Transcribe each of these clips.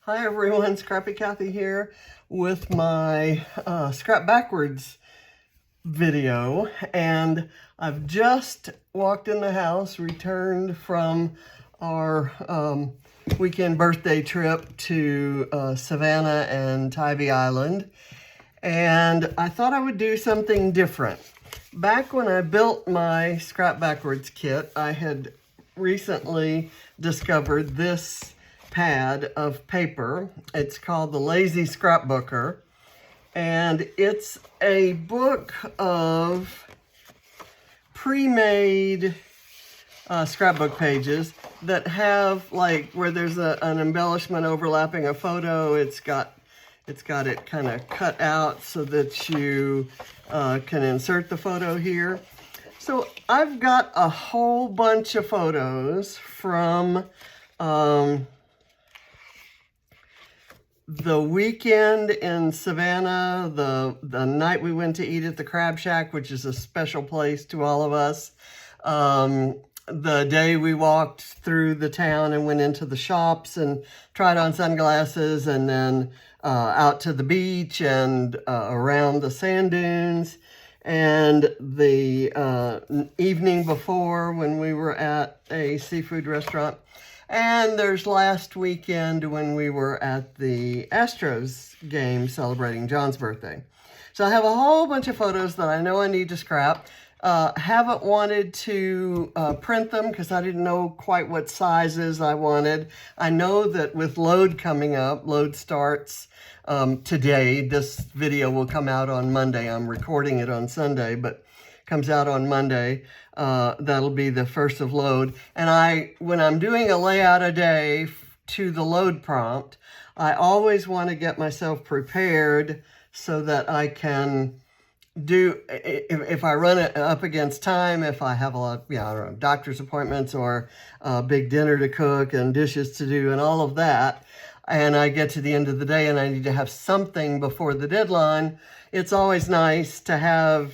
Hi everyone, Scrappy Kathy here with my Scrap Backwards video, and I've just walked in the house, returned from our weekend birthday trip to Savannah and Tybee Island, and I thought I would do something different. Back when I built my Scrap Backwards kit, I had recently discovered this pad of paper. It's called the Lazy Scrapbooker, and it's a book of pre-made scrapbook pages that have, like, where there's an embellishment overlapping a photo. It's got it kind of cut out so that you can insert the photo here. So I've got a whole bunch of photos from the weekend in Savannah, the night we went to eat at the Crab Shack, which is a special place to all of us. The day we walked through the town and went into the shops and tried on sunglasses, and then out to the beach and around the sand dunes. And the evening before when we were at a seafood restaurant. And there's last weekend when we were at the Astros game celebrating John's birthday. So I have a whole bunch of photos that I know I need to scrap. Haven't wanted to print them because I didn't know quite what sizes I wanted. I know that with load coming up, load starts today. This video will come out on Monday. I'm recording it on Sunday, but comes out on Monday. That'll be the first of load. And when I'm doing a layout a day to the load prompt, I always want to get myself prepared so that I can do, if I run it up against time, if I have a lot, I don't know, doctor's appointments or a big dinner to cook and dishes to do and all of that, and I get to the end of the day and I need to have something before the deadline, it's always nice to have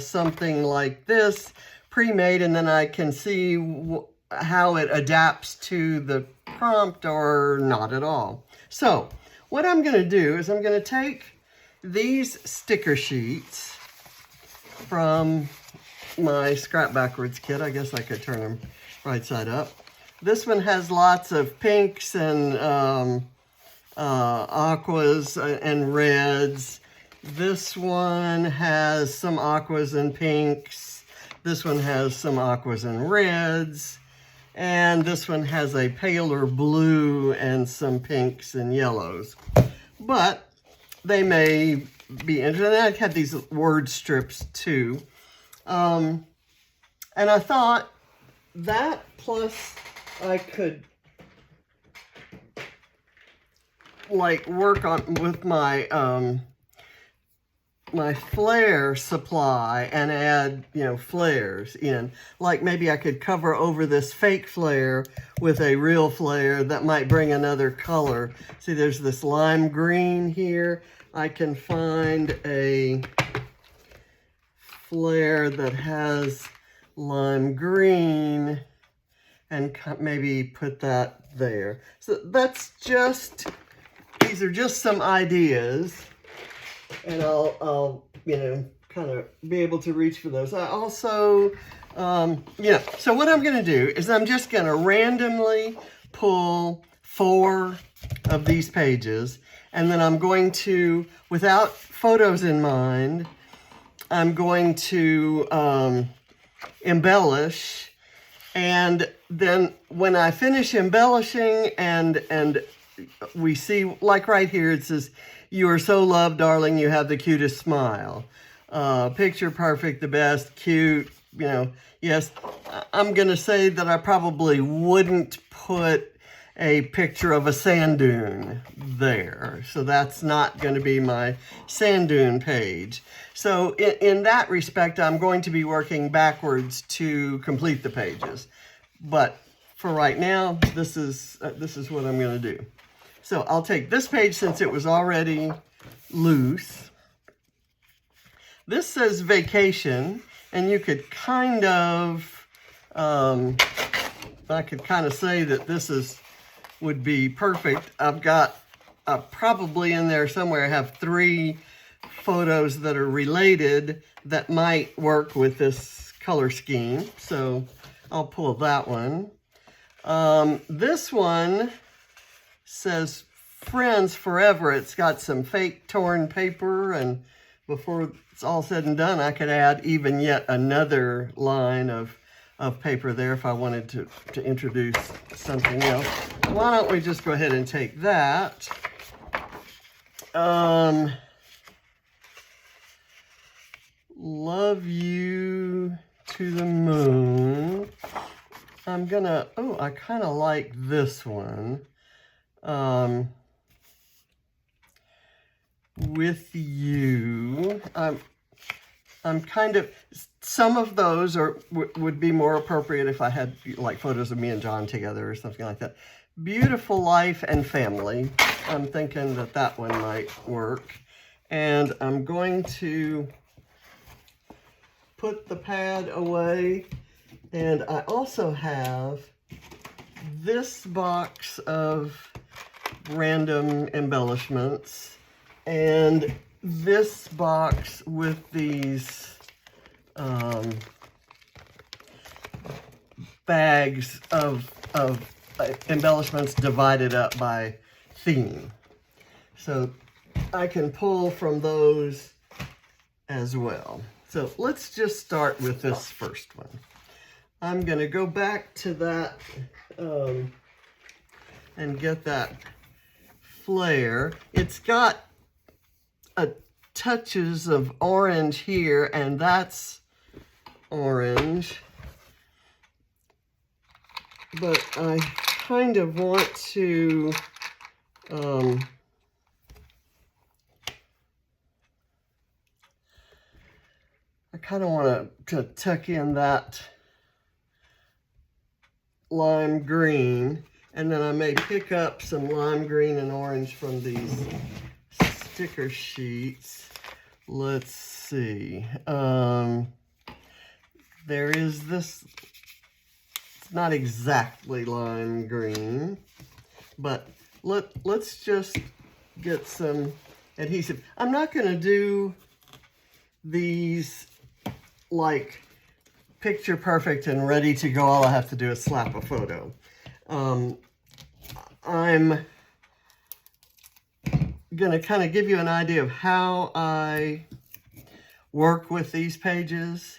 something like this pre-made, and then I can see how it adapts to the prompt or not at all. So what I'm going to do is I'm going to take these sticker sheets from my Scrap Backwards kit. I guess I could turn them right side up. This one has lots of pinks and aquas and reds. This one has some aquas and pinks. This one has some aquas and reds. And this one has a paler blue and some pinks and yellows. But they may be interesting. I had these word strips too. And I thought that plus I could like work on with my my flare supply and add, flares in. Like maybe I could cover over this fake flare with a real flare that might bring another color. See, there's this lime green here. I can find a flare that has lime green and maybe put that there. So that's just, these are just some ideas. And I'll kind of be able to reach for those. I also, so what I'm going to do is I'm just going to randomly pull 4 of these pages, and then I'm going to, without photos in mind, I'm going to embellish, and then when I finish embellishing and we see, like right here, it says, "You are so loved, darling, you have the cutest smile. Picture perfect, the best, cute," yes. I'm going to say that I probably wouldn't put a picture of a sand dune there. So that's not going to be my sand dune page. So in that respect, I'm going to be working backwards to complete the pages. But for right now, this is what I'm going to do. So I'll take this page since it was already loose. This says vacation, and you could kind of, I could kind of say that this would be perfect. I've got probably in there somewhere have 3 photos that are related that might work with this color scheme. So I'll pull that one. This one says Friends Forever. It's got some fake torn paper, and before it's all said and done, I could add even yet another line of paper there if I wanted to introduce something else. Why don't we just go ahead and take that. Love You to the Moon. I'm gonna, oh, I kind of like this one. With You. I'm kind of, some of those would be more appropriate if I had like photos of me and John together or something like that. Beautiful Life and Family. I'm thinking that that one might work. And I'm going to put the pad away. And I also have this box of random embellishments and this box with these bags of embellishments divided up by theme. So I can pull from those as well. So let's just start with this first one. I'm going to go back to that and get that flare. It's got touches of orange here, and that's orange. But I kind of want to to tuck in that lime green, and then I may pick up some lime green and orange from these sticker sheets. Let's see. There is this, it's not exactly lime green, but let's just get some adhesive. I'm not going to do these like picture perfect and ready to go. All I have to do is slap a photo. I'm going to kind of give you an idea of how I work with these pages,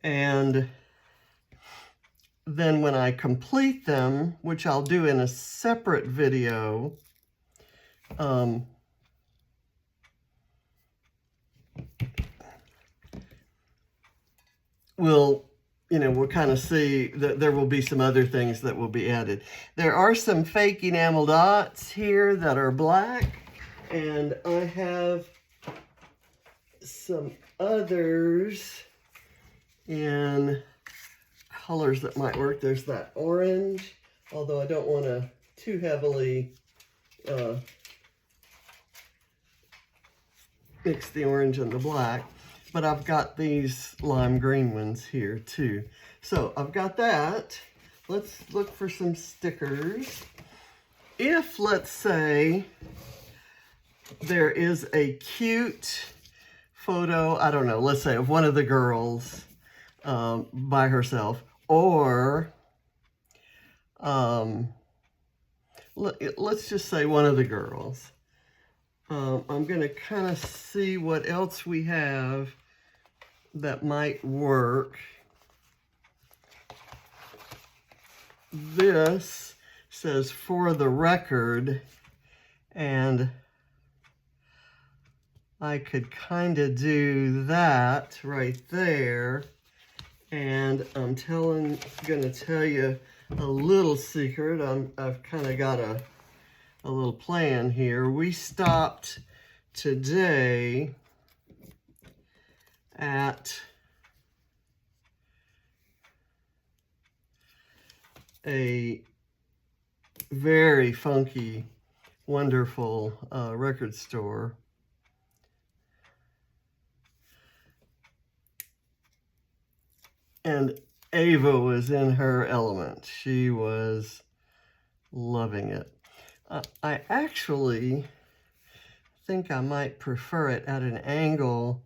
and then when I complete them, which I'll do in a separate video, we'll kind of see that there will be some other things that will be added. There are some fake enamel dots here that are black, and I have some others in colors that might work. There's that orange, although I don't want to too heavily mix the orange and the black. But I've got these lime green ones here too. So I've got that. Let's look for some stickers. If, let's say, there is a cute photo, I don't know, let's say of one of the girls by herself, or let's just say one of the girls. I'm going to kind of see what else we have that might work. This says For the Record, and I could kind of do that right there. And I'm going to tell you a little secret. I've kind of got a little plan here. We stopped today at a very funky, wonderful record store. And Ava was in her element. She was loving it. I actually think I might prefer it at an angle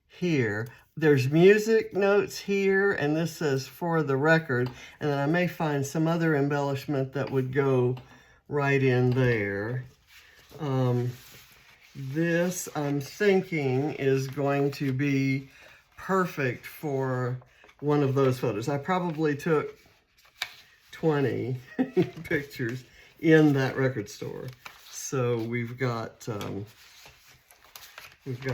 here. There's music notes here, and this says for the record, and then I may find some other embellishment that would go right in there. This, I'm thinking, is going to be perfect for one of those photos. I probably took 20 pictures in that record store. So we've got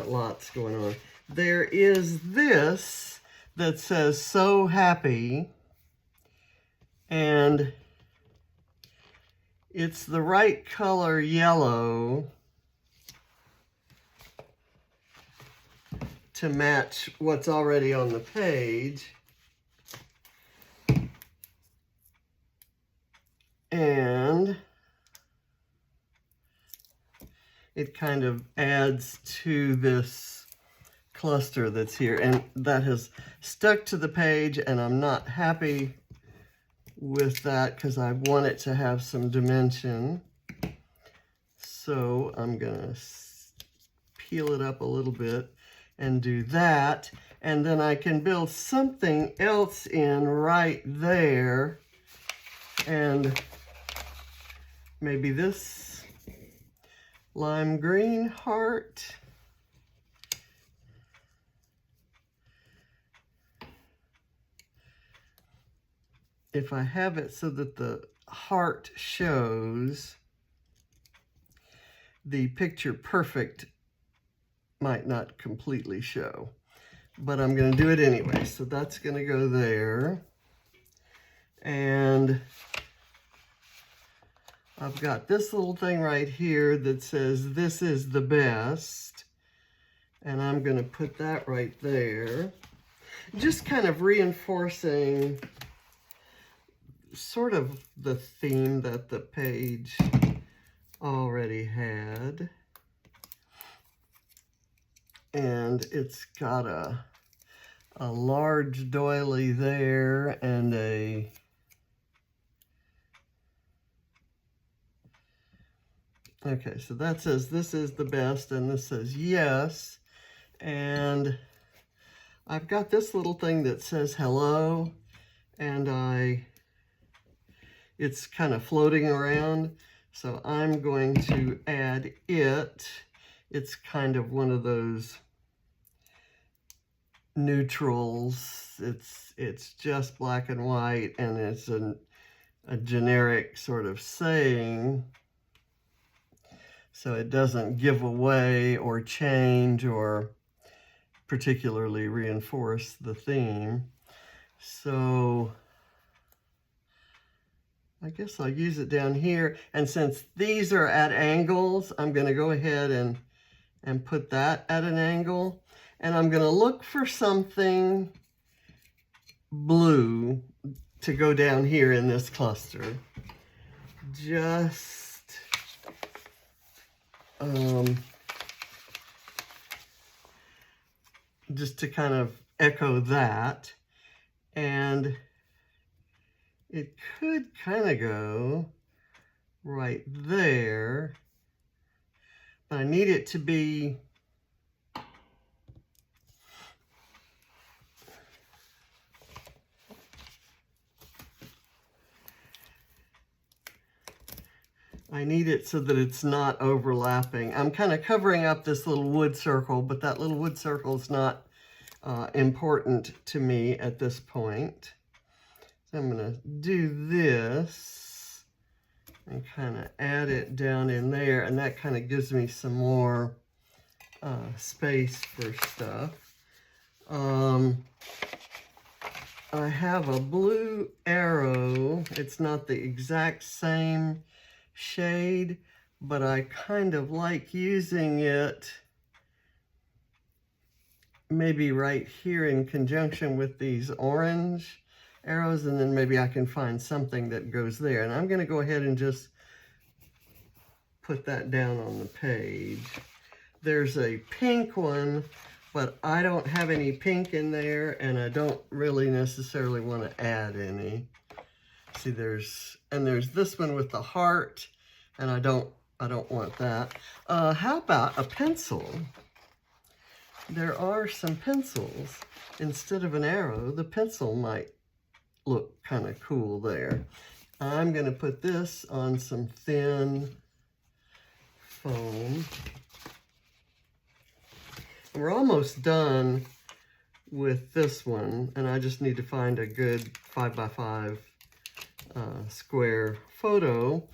lots going on. There is this that says "So Happy," and it's the right color yellow to match what's already on the page. And it kind of adds to this cluster that's here, and that has stuck to the page, and I'm not happy with that because I want it to have some dimension. So I'm gonna peel it up a little bit and do that, and then I can build something else in right there, and maybe this lime green heart. If I have it so that the heart shows, the picture perfect might not completely show, but I'm going to do it anyway. So that's going to go there. And I've got this little thing right here that says "This is the best," and I'm going to put that right there. Just kind of reinforcing sort of the theme that the page already had. And it's got a large doily there and a okay, so that says "This is the best," and this says "Yes." And I've got this little thing that says "Hello," and it's kind of floating around, so I'm going to add it. It's kind of one of those neutrals. It's just black and white, and it's a generic sort of saying, so it doesn't give away or change or particularly reinforce the theme. So I guess I'll use it down here, and since these are at angles, I'm going to go ahead and put that at an angle, and I'm going to look for something blue to go down here in this cluster. Just to kind of echo that, and it could kind of go right there, but I need it to be so that it's not overlapping. I'm kind of covering up this little wood circle, but that little wood circle is not important to me at this point. So I'm going to do this and kind of add it down in there, and that kind of gives me some more space for stuff. I have a blue arrow. It's not the exact same shade, but I kind of like using it maybe right here in conjunction with these orange arrows, and then maybe I can find something that goes there. And I'm going to go ahead and just put that down on the page. There's a pink one, but I don't have any pink in there, and I don't really necessarily want to add any. See, there's this one with the heart, and I don't I don't want that. How about a pencil? There are some pencils. Instead of an arrow, the pencil might look kind of cool there. I'm going to put this on some thin foam. We're almost done with this one, and I just need to find a good 5x5 square photo,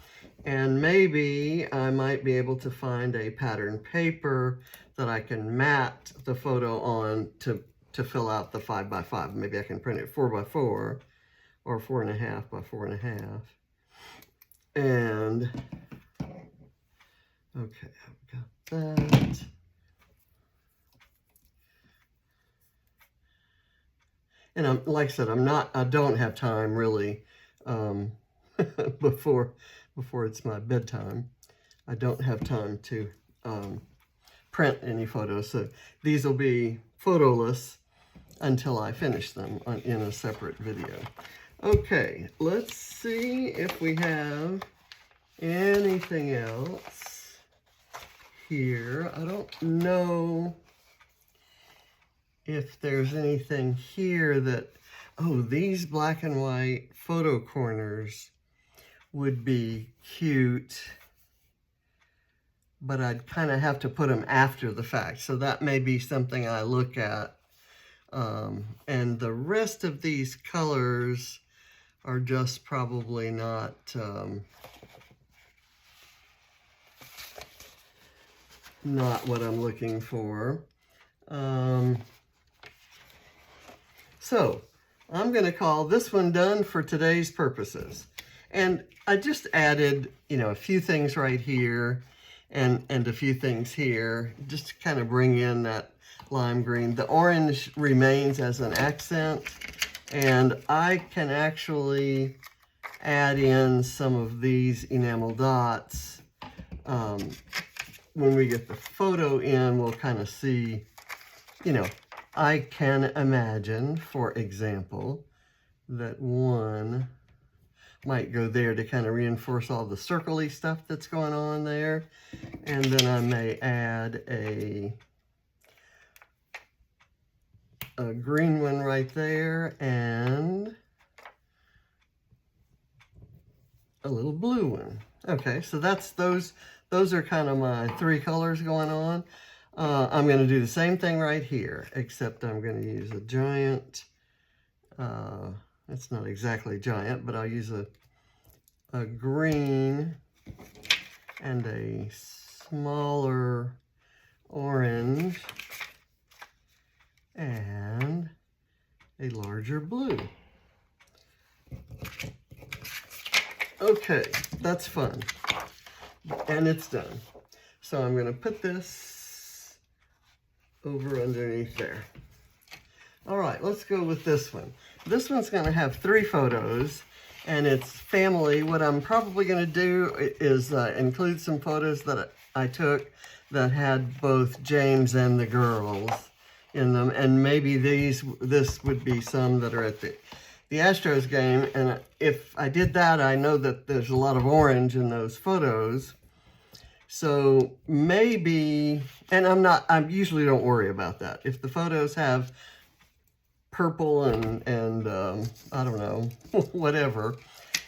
and maybe I might be able to find a pattern paper that I can mat the photo on to fill out the 5x5. Maybe I can print it 4x4 or 4.5 by 4.5. And okay, I've got that. And like I said, I don't have time really before it's my bedtime. I don't have time to print any photos, so these will be photoless until I finish them in a separate video. Okay, let's see if we have anything else here. I don't know if there's anything here that, oh, these black and white photo corners would be cute, but I'd kind of have to put them after the fact. So that may be something I look at. And the rest of these colors are just probably not, not what I'm looking for. So I'm going to call this one done for today's purposes. And I just added, you know, a few things right here and a few things here, just to kind of bring in that lime green. The orange remains as an accent, and I can actually add in some of these enamel dots. When we get the photo in, we'll kind of see, you know, I can imagine, for example, that one might go there to kind of reinforce all the circle-y stuff that's going on there. And then I may add a green one right there and a little blue one. Okay, so that's those are kind of my three colors going on. I'm going to do the same thing right here, except I'm going to use a giant, it's not exactly giant, but I'll use a green and a smaller orange and a larger blue. Okay, that's fun. And it's done. So I'm going to put this over underneath there. All right, let's go with this one. This one's going to have 3 photos, and it's family. What I'm probably going to do is include some photos that I took that had both James and the girls in them, and maybe this would be some that are at the Astros game. And if I did that, I know that there's a lot of orange in those photos. So maybe, and I usually don't worry about that. If the photos have purple and I don't know, whatever,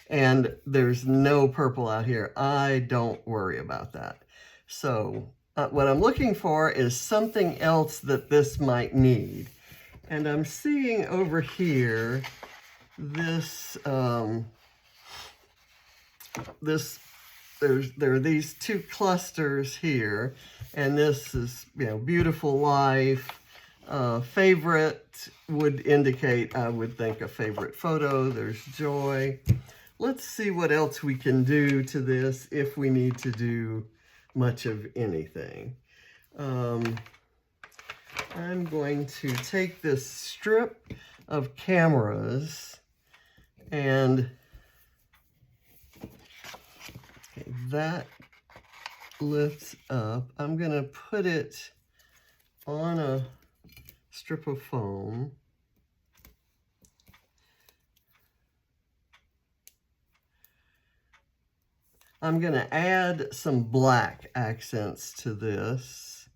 and there's no purple out here, I don't worry about that. So what I'm looking for is something else that this might need. And I'm seeing over here this, there are these 2 clusters here, and this is, you know, beautiful life. Favorite would indicate, I would think, a favorite photo. There's joy. Let's see what else we can do to this if we need to do much of anything. I'm going to take this strip of cameras and that lifts up. I'm going to put it on a strip of foam. I'm going to add some black accents to this.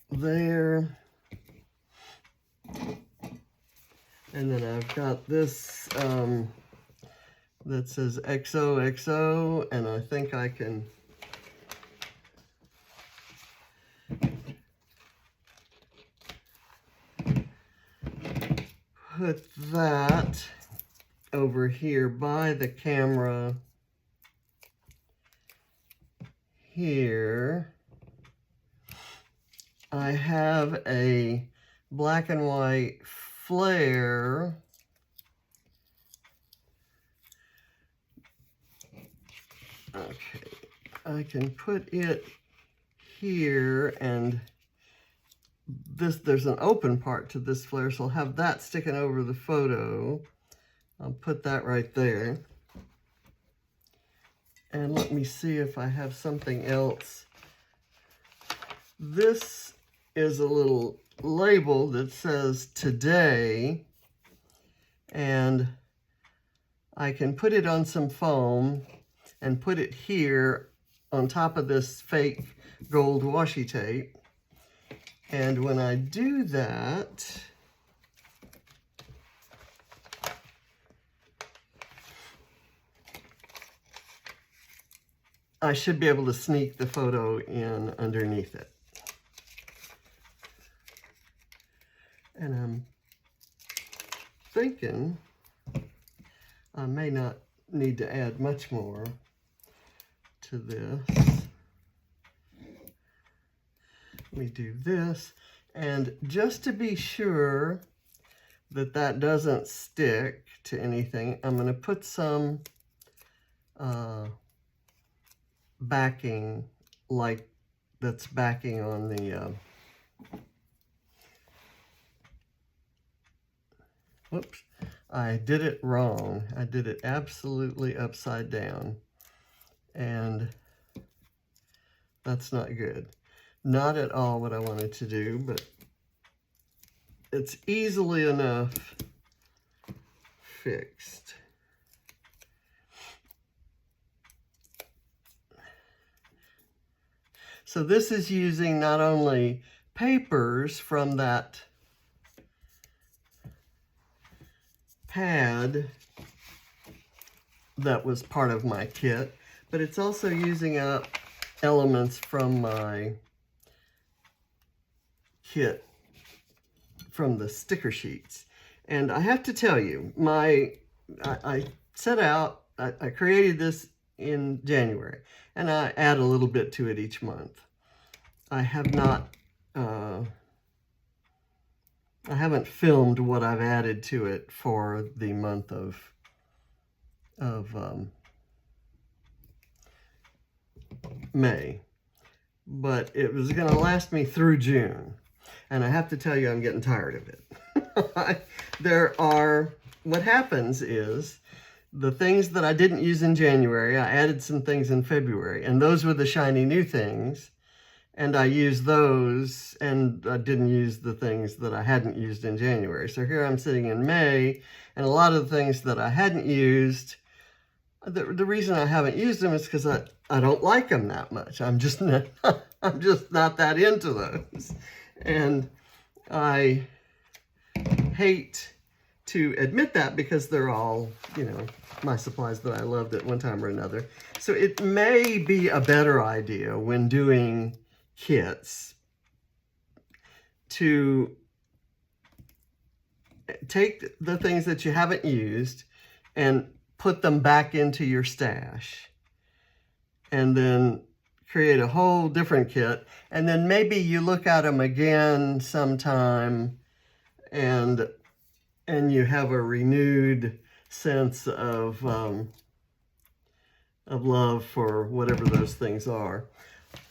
There. And then I've got this that says XOXO, and I think I can put that over here by the camera here. I have a black and white flare okay, I can put it here, and there's an open part to this flare, so I'll have that sticking over the photo. I'll put that right there. And let me see if I have something else. This is a little label that says today, and I can put it on some foam and put it here on top of this fake gold washi tape. And when I do that, I should be able to sneak the photo in underneath it. And I'm thinking I may not need to add much more to this. Let me do this, and just to be sure that that doesn't stick to anything, I'm going to put some backing, like that's backing on the whoops, I did it wrong. I did it absolutely upside down, and that's not good. Not at all what I wanted to do, but it's easily enough fixed. So this is using not only papers from that pad that was part of my kit, but it's also using up elements from my kit from the sticker sheets. And I have to tell you, I set out, I created this in January, and I add a little bit to it each month. I have not, I haven't filmed what I've added to it for the month of May, but it was going to last me through June. And I have to tell you, I'm getting tired of it. What happens is, the things that I didn't use in January, I added some things in February, and those were the shiny new things, and I used those, and I didn't use the things that I hadn't used in January. So here I'm sitting in May, and a lot of the things that I hadn't used, the reason I haven't used them is because I don't like them that much. I'm just not, I'm just not that into those. And I hate to admit that, because they're all, you know, my supplies that I loved at one time or another. So it may be a better idea when doing kits to take the things that you haven't used and put them back into your stash, and then create a whole different kit, and then maybe you look at them again sometime, and you have a renewed sense of love for whatever those things are.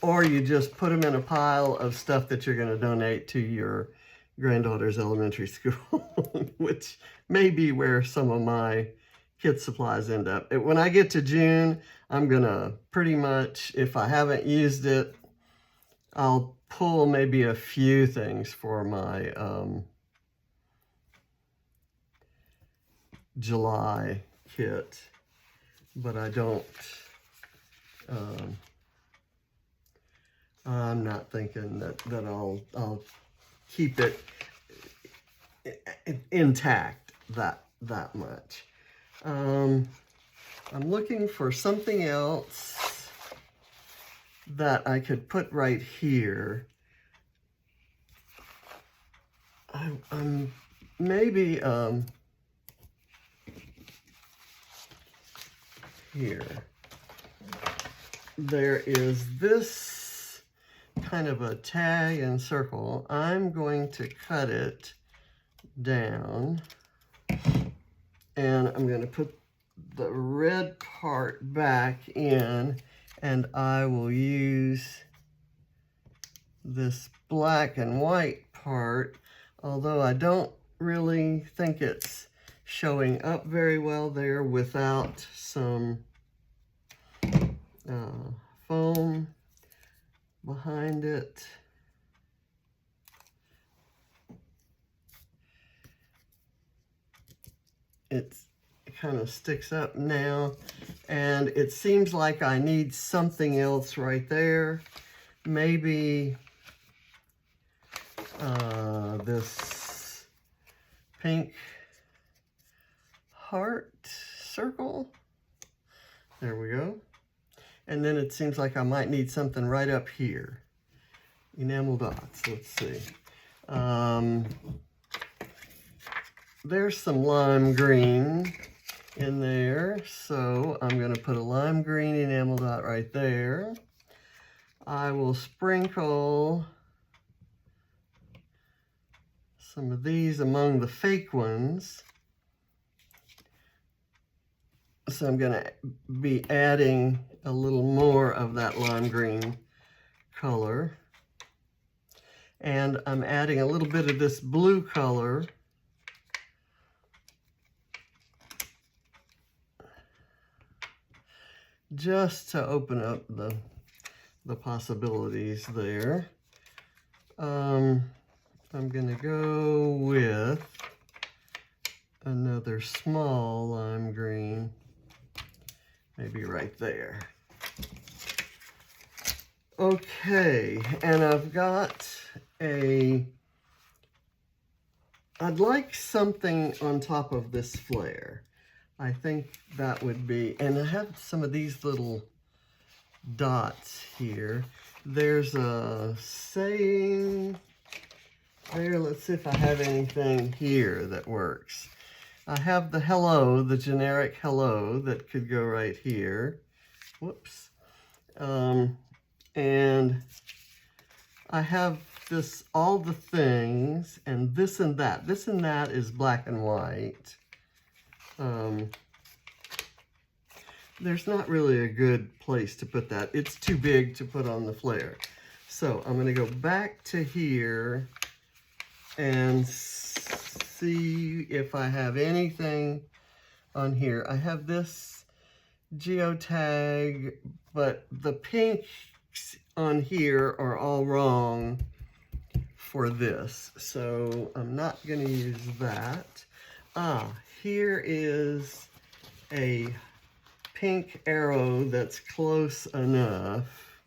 Or you just put them in a pile of stuff that you're going to donate to your granddaughter's elementary school, which may be where some of my kit supplies end up. When I get to June, I'm going to pretty much, if I haven't used it, I'll pull maybe a few things for my July kit. but I don't, I'm not thinking that I'll keep it intact that much. I'm looking for something else that I could put right here. I'm maybe here. There is this kind of a tag and circle. I'm going to cut it down, and I'm going to put the red part back in, and I will use this black and white part, although I don't really think it's showing up very well there without some foam behind it. It kind of sticks up now, and it seems like I need something else right there. Maybe this pink heart circle. There we go. And then it seems like I might need something right up here. Enamel dots, let's see. There's some lime green in there, so I'm going to put a lime green enamel dot right there. I will sprinkle some of these among the fake ones. So I'm going to be adding a little more of that lime green color. And I'm adding a little bit of this blue color. Just to open up the possibilities there. I'm going to go with another small lime green, maybe right there. Okay, and I've got I'd like something on top of this flare. I think that would be, and I have some of these little dots here. There's a saying there. Let's see if I have anything here that works. I have the hello, the generic hello that could go right here. Whoops. And I have this, all the things, and this and that. This and that is black and white. There's not really a good place to put that. It's too big to put on the flare. So I'm going to go back to here and see if I have anything on here. I have this geotag, but the pinks on here are all wrong for this. So I'm not going to use that. Here is a pink arrow that's close enough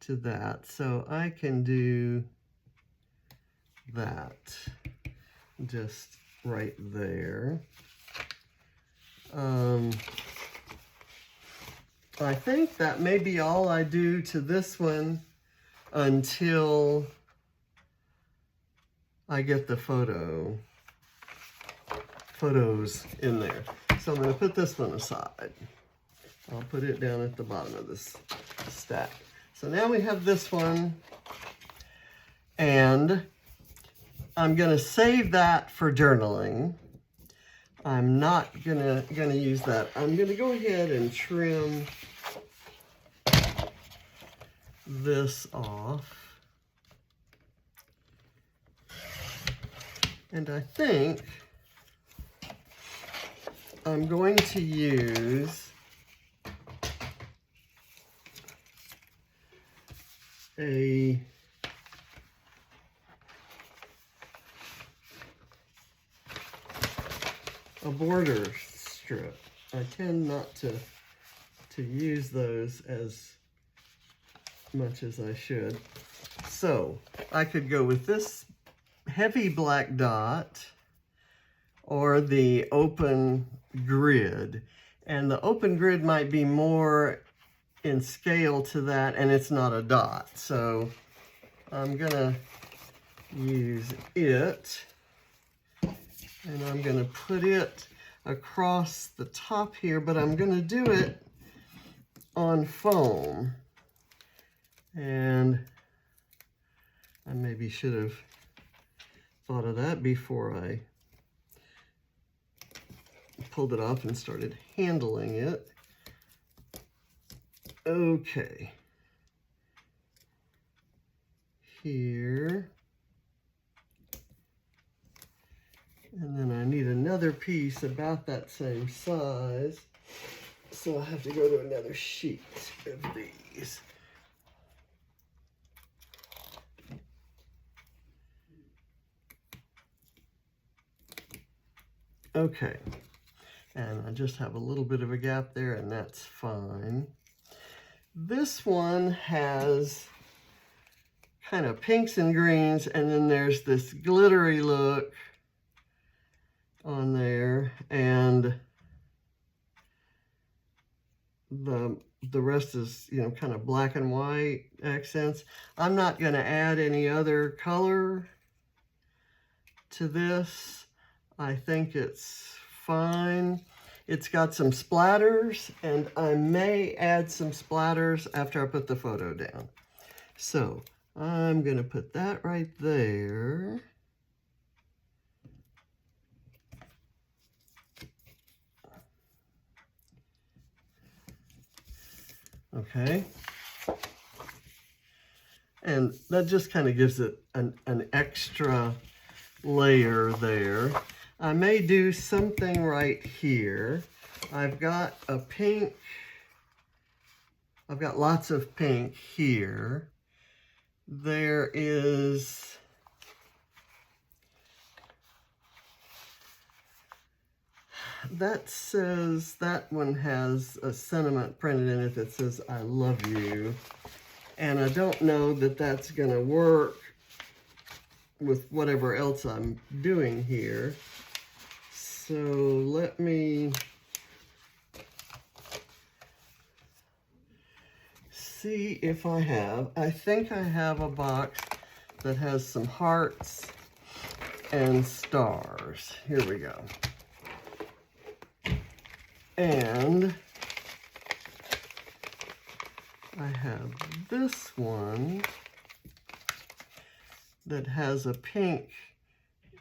to that. So I can do that just right there. I think that may be all I do to this one until I get the photos in there. So I'm going to put this one aside. I'll put it down at the bottom of this stack. So now we have this one, and I'm going to save that for journaling. I'm not gonna use that. I'm going to go ahead and trim this off. And I think I'm going to use a border strip. I tend not to use those as much as I should. So I could go with this heavy black dot or the open grid. And the open grid might be more in scale to that, and it's not a dot. So I'm gonna use it, and I'm gonna put it across the top here, but I'm gonna do it on foam. And I maybe should have thought of that before I pulled it off and started handling it. Okay. Here. And then I need another piece about that same size. So I have to go to another sheet of these. Okay. And I just have a little bit of a gap there, and that's fine. This one has kind of pinks and greens, and then there's this glittery look on there, and the rest is, you know, kind of black and white accents. I'm not going to add any other color to this. I think it's fine. It's got some splatters, and I may add some splatters after I put the photo down. So I'm going to put that right there. Okay. And that just kind of gives it an extra layer there. I may do something right here. I've got a pink. I've got lots of pink here. There is that says, that one has a sentiment printed in it that says, "I love you." And I don't know that that's going to work with whatever else I'm doing here. So let me see if I have. I think I have a box that has some hearts and stars. Here we go. And I have this one that has a pink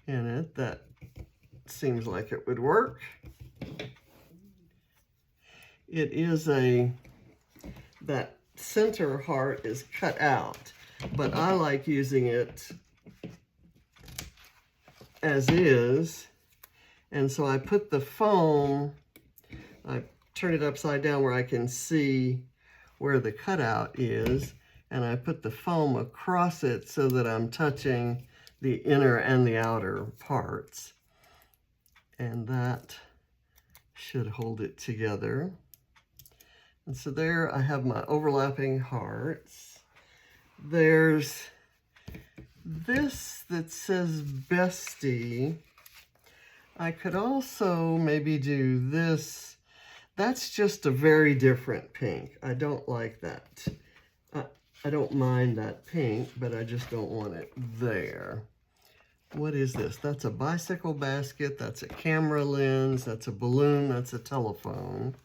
in it that seems like it would work. It is that center heart is cut out, but I like using it as is. And so I put the foam, I turn it upside down where I can see where the cutout is, and I put the foam across it so that I'm touching the inner and the outer parts. And that should hold it together. And so there I have my overlapping hearts. There's this that says Bestie. I could also maybe do this. That's just a very different pink. I don't like that. I don't mind that pink, but I just don't want it there. What is this? That's a bicycle basket. That's a camera lens. That's a balloon. That's a telephone.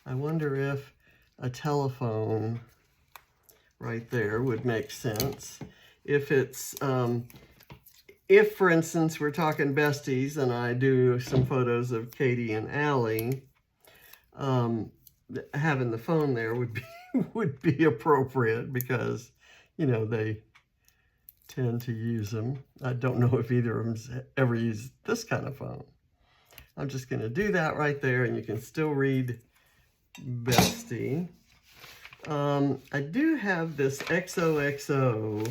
I wonder if a telephone right there would make sense. If it's, if for instance, we're talking besties and I do some photos of Katie and Allie, having the phone there would be appropriate because, you know, they tend to use them. I don't know if either of them's ever used this kind of phone. I'm just going to do that right there, and you can still read Bestie. I do have this XOXO,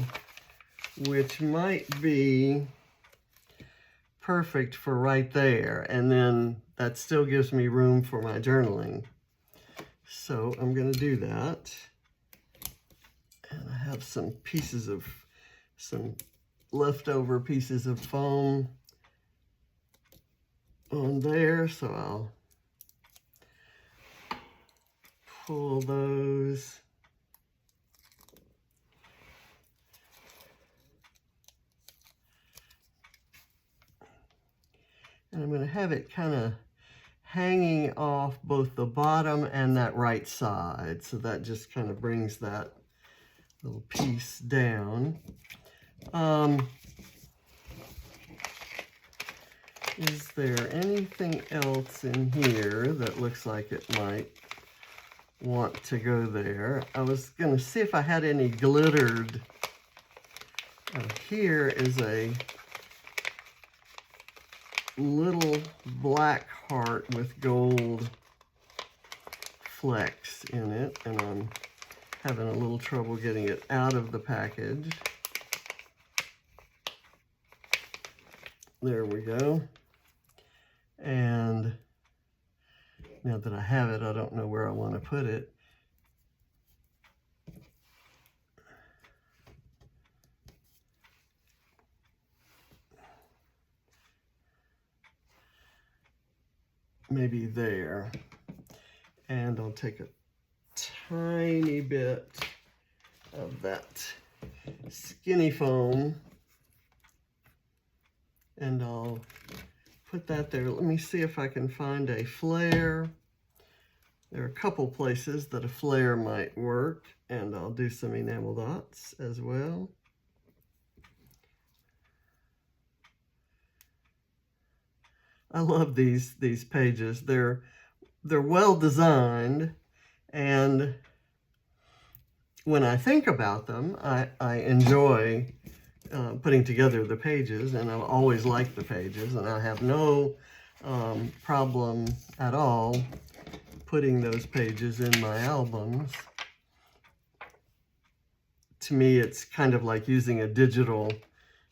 which might be perfect for right there. And then that still gives me room for my journaling. So I'm going to do that. And I have some leftover pieces of foam on there, so I'll pull those. And I'm going to have it kind of hanging off both the bottom and that right side. So that just kind of brings that little piece down. Is there anything else in here that looks like it might want to go there? I was going to see if I had any glittered. Here is a little black heart with gold flecks in it, and I'm having a little trouble getting it out of the package. There we go. And now that I have it, I don't know where I want to put it. Maybe there. And I'll take a tiny bit of that skinny foam and I'll put that there. Let me see if I can find a flare. There are a couple places that a flare might work, and I'll do some enamel dots as well. I love these pages. They're well designed, and when I think about them, I enjoy putting together the pages, and I've always liked the pages, and I have no problem at all putting those pages in my albums. To me, it's kind of like using a digital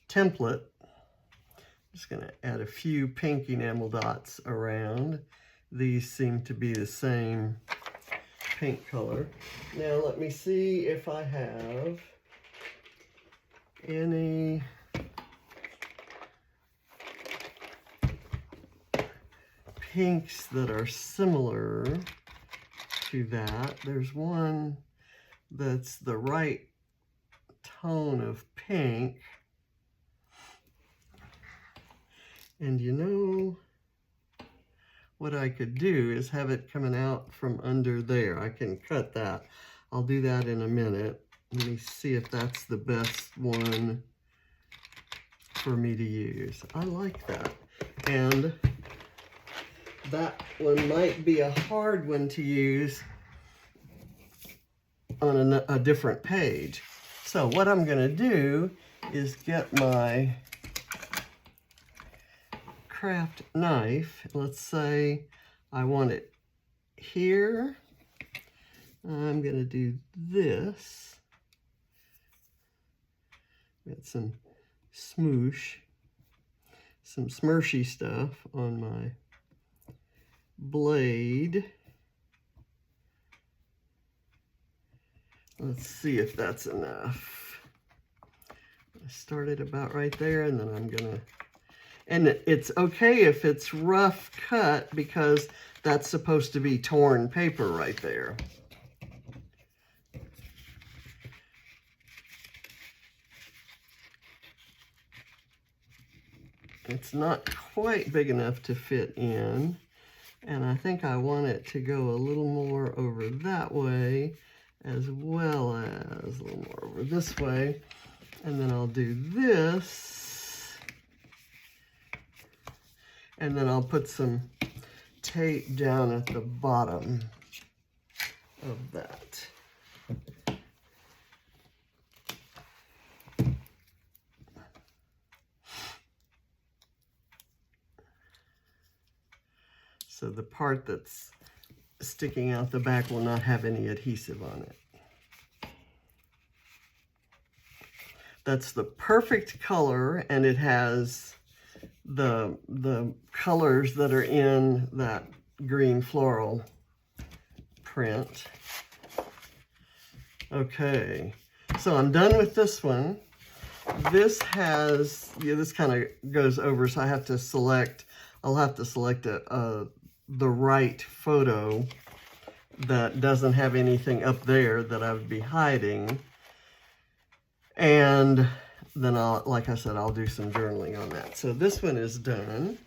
template. I'm just going to add a few pink enamel dots around. These seem to be the same pink color. Now let me see if I have any pinks that are similar to that. There's one that's the right tone of pink. And you know what I could do is have it coming out from under there. I can cut that. I'll do that in a minute. Let me see if that's the best one for me to use. I like that. And that one might be a hard one to use on a different page. So what I'm going to do is get my craft knife. Let's say I want it here. I'm going to do this. Got some smoosh, some smushy stuff on my blade. Let's see if that's enough. I started about right there, and then I'm gonna, and it's okay if it's rough cut because that's supposed to be torn paper right there. It's not quite big enough to fit in, and I think I want it to go a little more over that way as well as a little more over this way. And then I'll do this, and then I'll put some tape down at the bottom of that. So the part that's sticking out the back will not have any adhesive on it. That's the perfect color, and it has the colors that are in that green floral print. Okay, so I'm done with this one. This has, yeah, this kind of goes over, so I have to select, I'll have to select the right photo that doesn't have anything up there that I would be hiding. And then I'll, like I said, I'll do some journaling on that. So this one is done.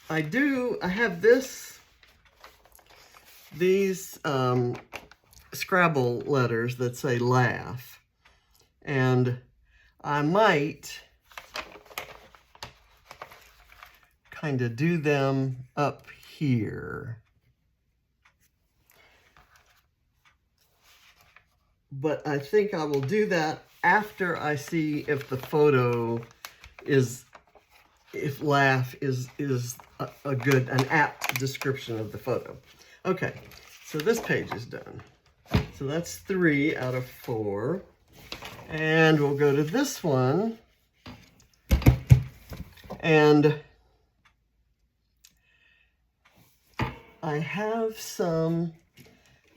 I have these Scrabble letters that say laugh. And I might kind of do them up here. But I think I will do that after I see if the photo is, if laugh is an apt description of the photo. Okay, so this page is done. So that's 3 out of 4. And we'll go to this one. And I have some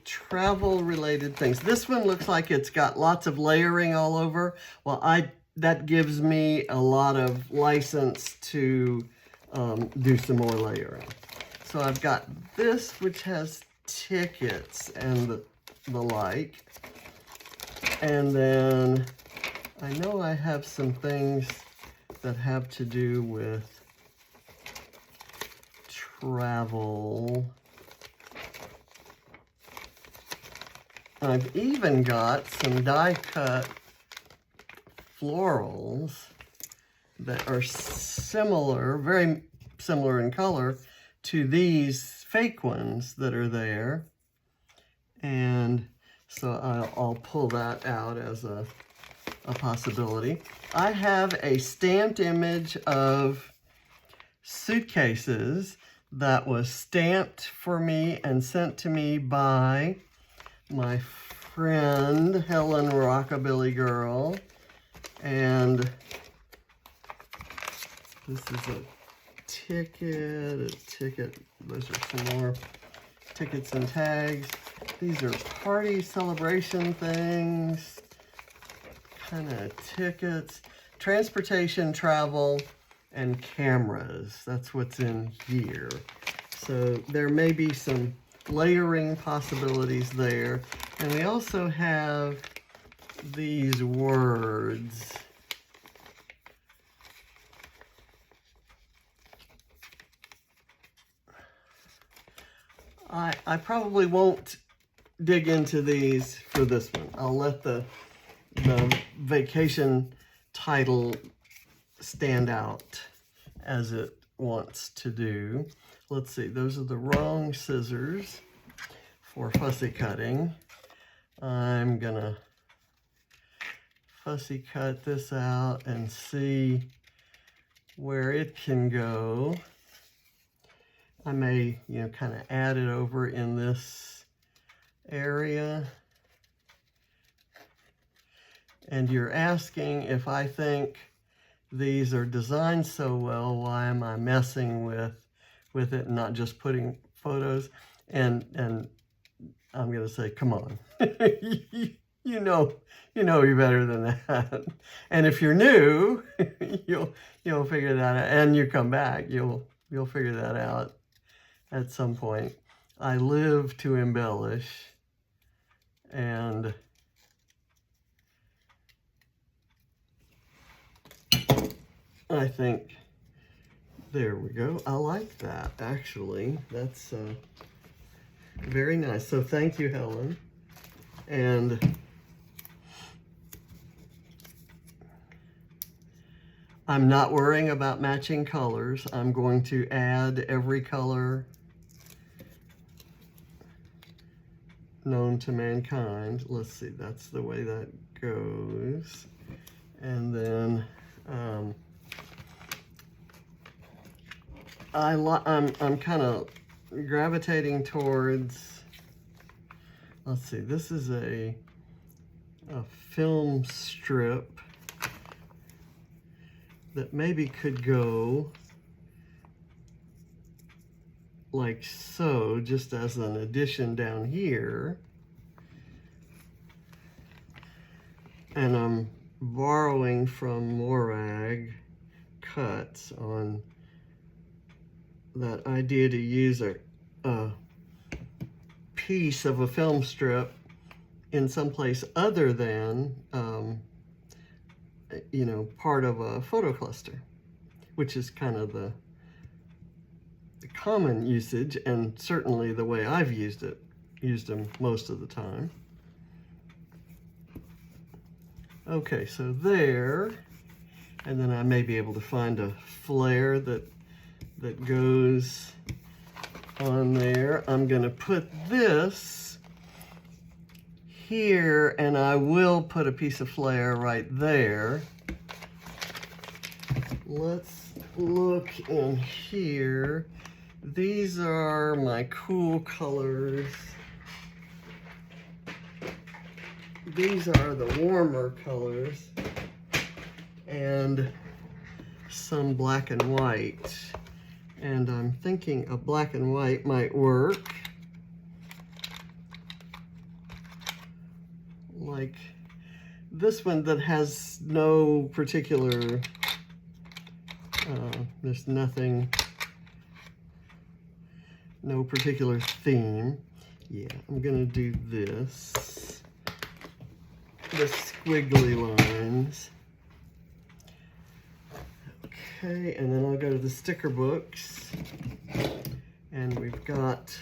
travel related things. This one looks like it's got lots of layering all over. Well, that gives me a lot of license to do some more layering. So I've got this, which has tickets and the like. And then I know I have some things that have to do with travel. I've even got some die-cut florals that are similar, very similar in color to these fake ones that are there. And so I'll pull that out as a possibility. I have a stamped image of suitcases that was stamped for me and sent to me by my friend Helen Rockabilly Girl. And this is a ticket. Those are some more tickets and tags. These are party celebration things, kind of tickets, transportation, travel, and cameras. That's what's in here. So there may be some layering possibilities there. And we also have these words. I probably won't dig into these for this one. I'll let the vacation title stand out as it wants to do. Let's see, those are the wrong scissors for fussy cutting. I'm gonna fussy cut this out and see where it can go. I may, kind of add it over in this area. And you're asking if I think these are designed so well, why am I messing with it and not just putting photos? And I'm gonna say, come on, you know you're better than that. And if you're new, you'll figure that out, and you come back, you'll figure that out at some point. I live to embellish, and I think, there we go. I like that, actually. That's very nice. So thank you, Helen. And I'm not worrying about matching colors. I'm going to add every color known to mankind. Let's see, that's the way that goes. And then I'm kind of gravitating towards, let's see, this is a film strip that maybe could go like so, just as an addition down here. And I'm borrowing from Morag Cuts on that idea to use a piece of a film strip in some place other than, you know, part of a photo cluster, which is kind of the common usage, and certainly the way I've used them most of the time. Okay, so there, and then I may be able to find a flare that goes on there. I'm gonna put this here, and I will put a piece of flare right there. Let's look in here. These are my cool colors. These are the warmer colors, and some black and white. And I'm thinking a black and white might work. Like this one that has no particular, there's nothing, no particular theme. Yeah, I'm gonna do this. The squiggly lines. Okay, and then I'll go to the sticker books. And we've got,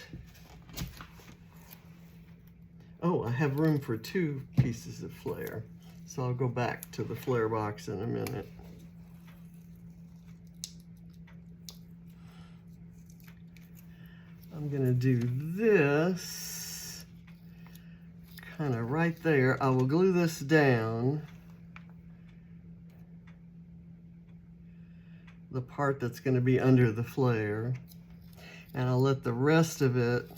oh, I have room for 2 pieces of flare. So I'll go back to the flare box in a minute. I'm gonna do this kind of right there. I will glue this down, the part that's going to be under the flare, and I'll let the rest of it,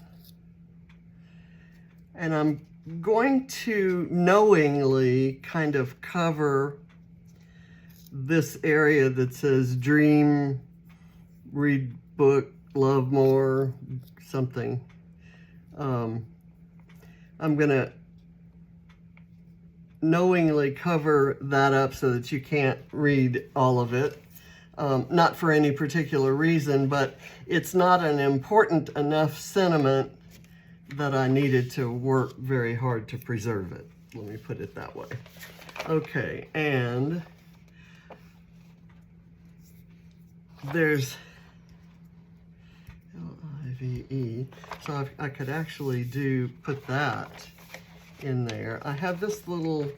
and I'm going to knowingly kind of cover this area that says dream, read book, love more, something. I'm gonna knowingly cover that up so that you can't read all of it. Not for any particular reason, but it's not an important enough sentiment that I needed to work very hard to preserve it. Let me put it that way. Okay, and there's L-I-V-E, so I could actually put that in there. I have this little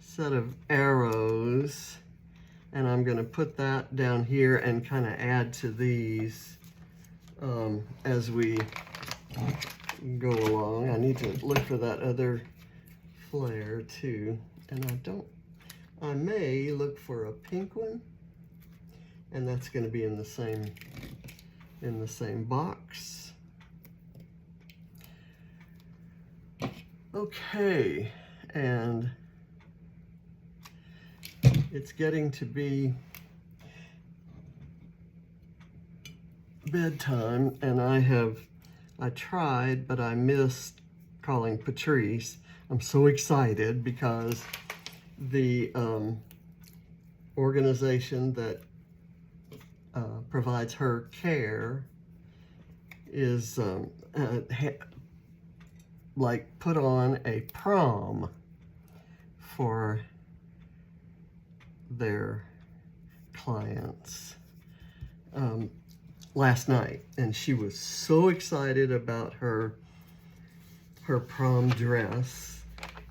set of arrows, and I'm going to put that down here and kind of add to these as we go along. I need to look for that other flare too, and I may look for a pink one, and that's going to be in the same box. Okay, and it's getting to be bedtime, and I tried, but I missed calling Patrice. I'm so excited because the organization that provides her care is like put on a prom for their clients last night, and she was so excited about her prom dress,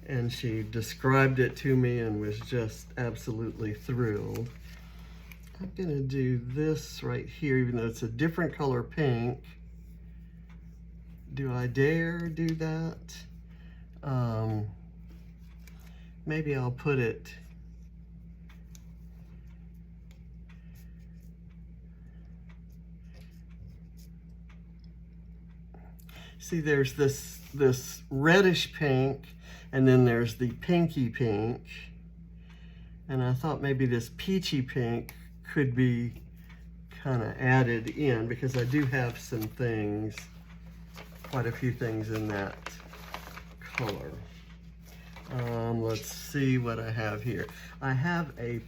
and she described it to me and was just absolutely thrilled. I'm gonna do this right here, even though it's a different color pink. Do I dare do that? Maybe I'll put it see, there's this reddish pink, and then there's the pinky pink, And I thought maybe this peachy pink could be kind of added in, because I do have some things, quite a few things in that color. Let's see what I have here. I have a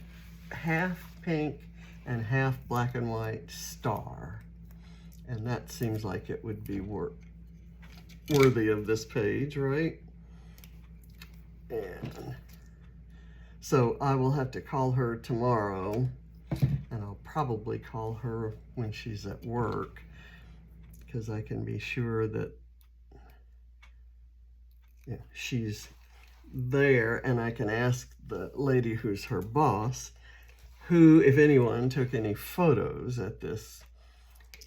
half pink and half black and white star, and that seems like it would be worthy of this page, right? And so I will have to call her tomorrow, and I'll probably call her when she's at work, because I can be sure that she's there, and I can ask the lady who's her boss, who, if anyone, took any photos at this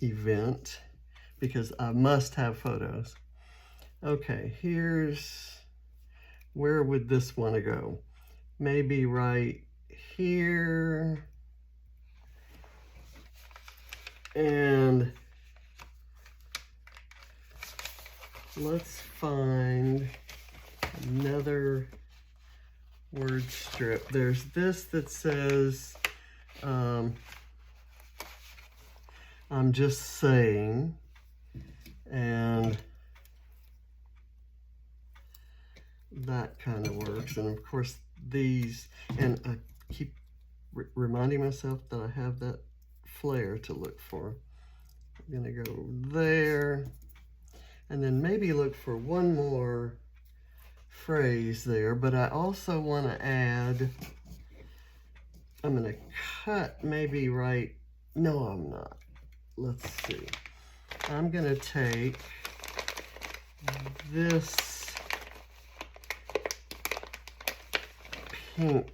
event, because I must have photos. Okay, where would this want to go? Maybe right here. And let's find another word strip. There's this that says, I'm just saying, and that kind of works. And of course these, and I keep reminding myself that I have that flare to look for. I'm gonna go there, and then maybe look for one more phrase there, but I also want to add, I'm going to cut maybe right, no I'm not, let's see, I'm going to take this pink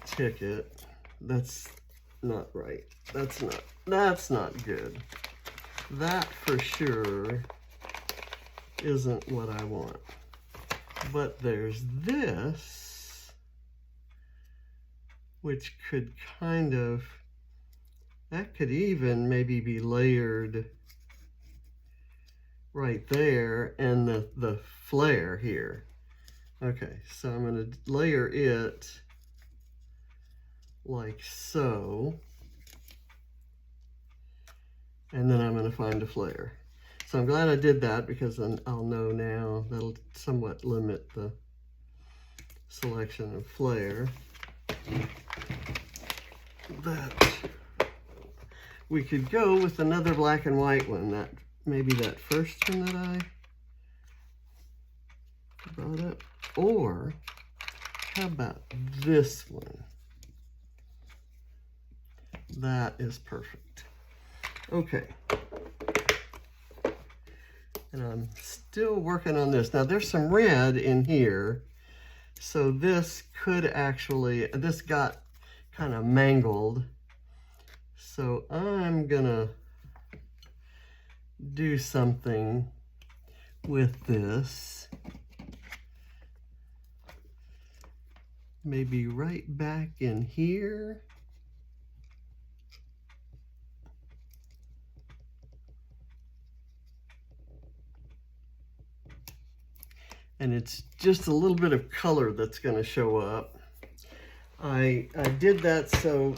ticket, that's not right, that's not good, that for sure isn't what I want. But there's this, which could kind of, that could even maybe be layered right there, and the flare here. Okay, so I'm going to layer it like so, and then I'm going to find a flare. So I'm glad I did that, because then I'll know now. That'll somewhat limit the selection of flare. That we could go with another black and white one. That maybe that first one that I brought up. Or how about this one? That is perfect. Okay. And I'm still working on this. Now there's some red in here, so this could actually, this got kind of mangled. So I'm gonna do something with this. Maybe right back in here. And it's just a little bit of color that's going to show up. I did that so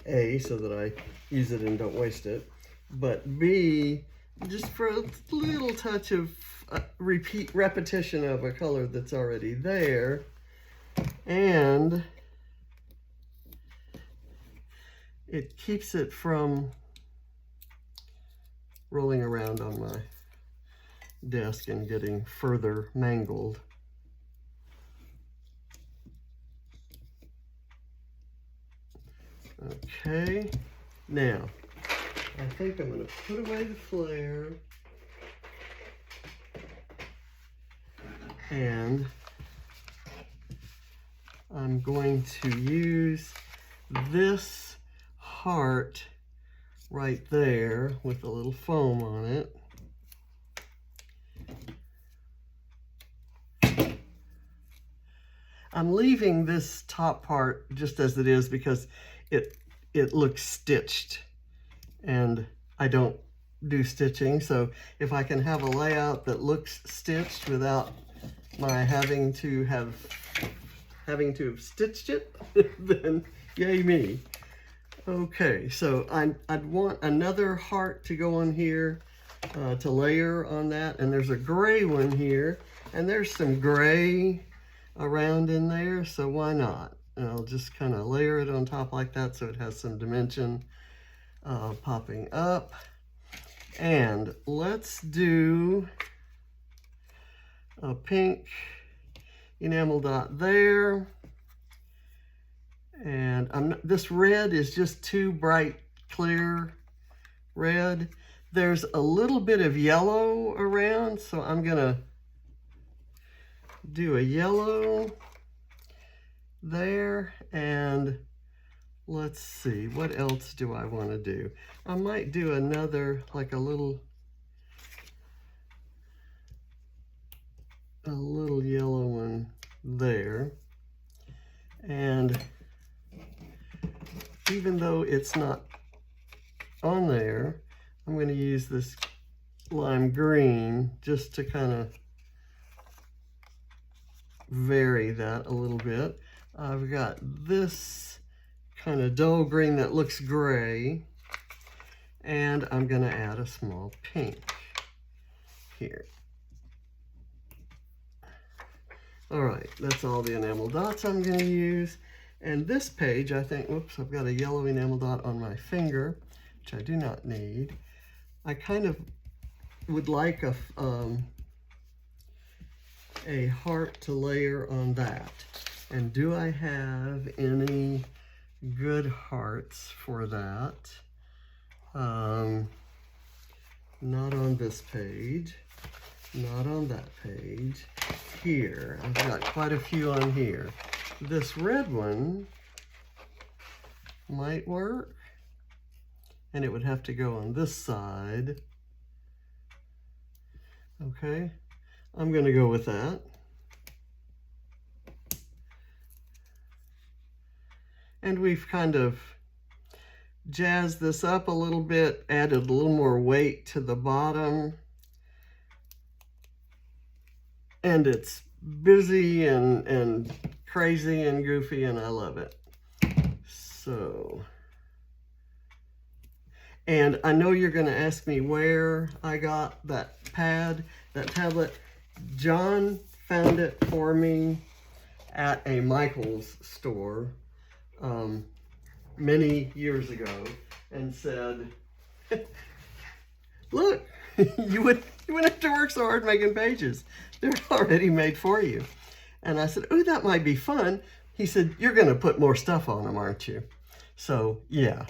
A, so that I use it and don't waste it, but B, just for a little touch of repetition of a color that's already there, and it keeps it from rolling around on my desk and getting further mangled. Okay, now I think I'm going to put away the flare, and I'm going to use this heart right there with a little foam on it. I'm leaving this top part just as it is because it looks stitched, and I don't do stitching, so if I can have a layout that looks stitched without my having to have having to have stitched it, then yay me. Okay, so I'd want another heart to go on here to layer on that. And there's a gray one here, and there's some gray around in there, so why not? And I'll just kind of layer it on top like that so it has some dimension popping up. And let's do a pink enamel dot there. And this red is just too bright, clear red. There's a little bit of yellow around, so I'm gonna do a yellow there. And let's see, what else do I want to do? I might do another, like a little yellow one there. And even though it's not on there, I'm going to use this lime green just to kind of vary that a little bit. I've got this kind of dull green that looks gray, and I'm going to add a small pink here. All right, that's all the enamel dots I'm going to use. And this page, I think, whoops, I've got a yellow enamel dot on my finger, which I do not need. I kind of would like a heart to layer on that. And do I have any good hearts for that? Not on this page, not on that page. Here, I've got quite a few on here. This red one might work, and it would have to go on this side. Okay, I'm going to go with that. And we've kind of jazzed this up a little bit, added a little more weight to the bottom. And it's busy and crazy and goofy, and I love it. So, and I know you're going to ask me where I got that pad, that tablet. John found it for me at a Michael's store many years ago and said, look, you wouldn't have to work so hard making pages. They're already made for you. And I said, oh, that might be fun. He said, you're going to put more stuff on them, aren't you? So, yeah,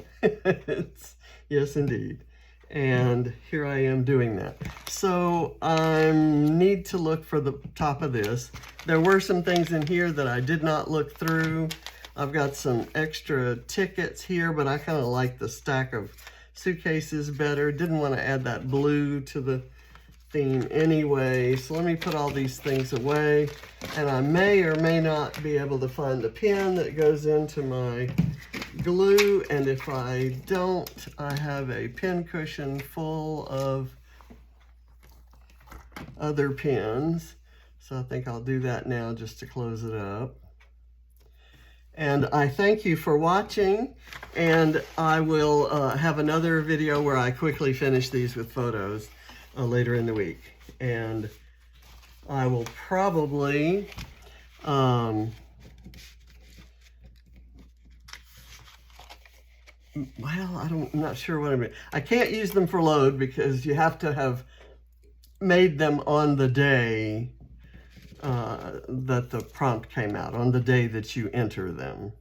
yes, indeed. And here I am doing that. So I need to look for the top of this. There were some things in here that I did not look through. I've got some extra tickets here, but I kind of like the stack of suitcases better. Didn't want to add that blue to the theme anyway. So let me put all these things away. And I may or may not be able to find a pin that goes into my glue. And if I don't, I have a pin cushion full of other pins. So I think I'll do that now just to close it up. And I thank you for watching, and I will have another video where I quickly finish these with photos later in the week. And I will probably well, I'm not sure what I mean. I can't use them for load because you have to have made them on the day that the prompt came out, on the day that you enter them.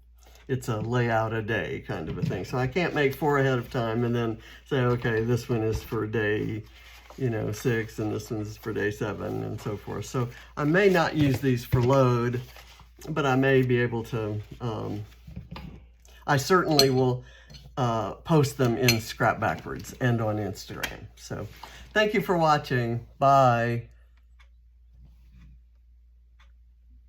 It's a layout a day kind of a thing. So I can't make 4 ahead of time and then say, okay, this one is for day, 6, and this one's for day 7, and so forth. So I may not use these for load, but I may be able to, I certainly will post them in Scrap Backwards and on Instagram. So thank you for watching. Bye.